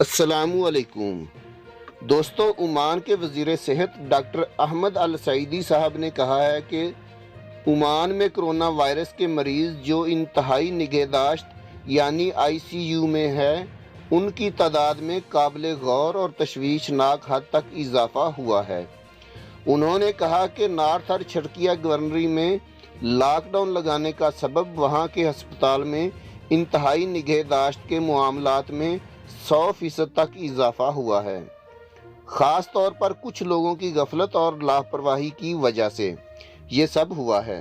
السلام علیکم دوستو، عمان کے وزیر صحت ڈاکٹر احمد السعیدی صاحب نے کہا ہے کہ عمان میں کرونا وائرس کے مریض جو انتہائی نگہداشت یعنی ICU میں ہے، ان کی تعداد میں قابل غور اور تشویشناک حد تک اضافہ ہوا ہے۔ انہوں نے کہا کہ نارتھ اور چھڑکیا گورنری میں لاک ڈاؤن لگانے کا سبب وہاں کے ہسپتال میں انتہائی نگہداشت کے معاملات میں 100% تک اضافہ ہوا ہے۔ خاص طور پر کچھ لوگوں کی غفلت اور لاپرواہی کی وجہ سے یہ سب ہوا ہے۔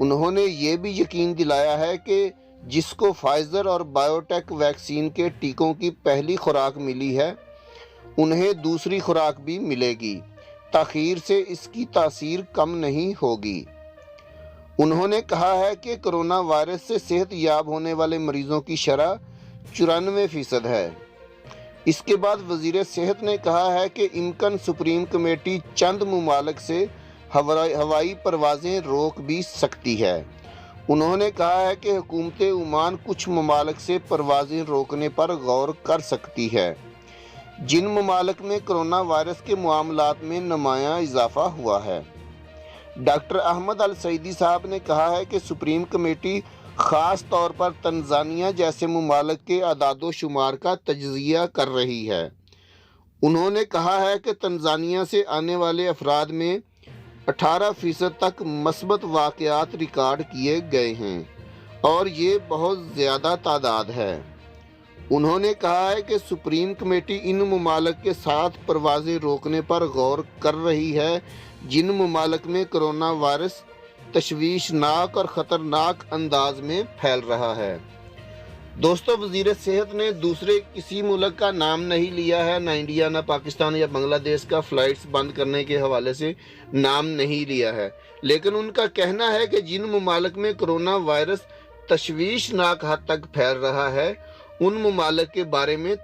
انہوں نے یہ بھی یقین دلایا ہے کہ جس کو فائزر اور بائیو ٹیک ویکسین کے ٹیکوں کی پہلی خوراک ملی ہے، انہیں دوسری خوراک بھی ملے گی۔ تاخیر سے اس کی تاثیر کم نہیں ہوگی۔ انہوں نے کہا ہے کہ کرونا وائرس سے صحت یاب ہونے والے مریضوں کی شرح 94% ہے۔ اس کے بعد وزیر صحت نے کہا ہے کہ امکان سپریم کمیٹی چند ممالک سے ہوائی پروازیں روک بھی سکتی ہے۔ انہوں نے کہا ہے کہ حکومت عمان کچھ ممالک سے پروازیں روکنے پر غور کر سکتی ہے جن ممالک میں کرونا وائرس کے معاملات میں نمایاں اضافہ ہوا ہے۔ ڈاکٹر احمد السعیدی صاحب نے کہا ہے کہ سپریم کمیٹی خاص طور پر تنزانیہ جیسے ممالک کے اعداد و شمار کا تجزیہ کر رہی ہے۔ انہوں نے کہا ہے کہ تنزانیہ سے آنے والے افراد میں 18% تک مثبت واقعات ریکارڈ کیے گئے ہیں اور یہ بہت زیادہ تعداد ہے۔ انہوں نے کہا ہے کہ سپریم کمیٹی ان ممالک کے ساتھ پروازیں روکنے پر غور کر رہی ہے جن ممالک میں کرونا وائرس تشویشناک اور خطرناک انداز میں پھیل رہا ہے۔ دوستو، وزیر صحت نے دوسرے کسی ملک کا نام نہیں لیا ہے، نہ انڈیا، نہ پاکستان یا بنگلہ دیش کا فلائٹس بند کرنے کے حوالے سے نام نہیں لیا ہے، لیکن ان کا کہنا ہے کہ جن ممالک میں کرونا وائرس تشویشناک حد تک پھیل رہا ہے، ان ممالک کے بارے میں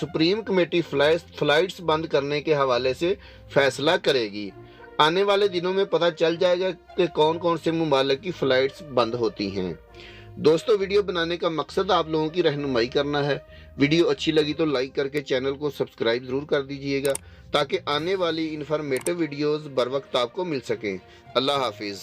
سپریم کمیٹی فلائٹس بند کرنے کے حوالے سے فیصلہ کرے گی۔ آنے والے دنوں میں پتہ چل جائے گا کہ کون کون سے ممالک کی فلائٹس بند ہوتی ہیں۔ دوستو، ویڈیو بنانے کا مقصد آپ لوگوں کی رہنمائی کرنا ہے۔ ویڈیو اچھی لگی تو لائک کر کے چینل کو سبسکرائب ضرور کر دیجئے گا تاکہ آنے والی انفارمیٹو ویڈیوز بر وقت آپ کو مل سکیں۔ اللہ حافظ۔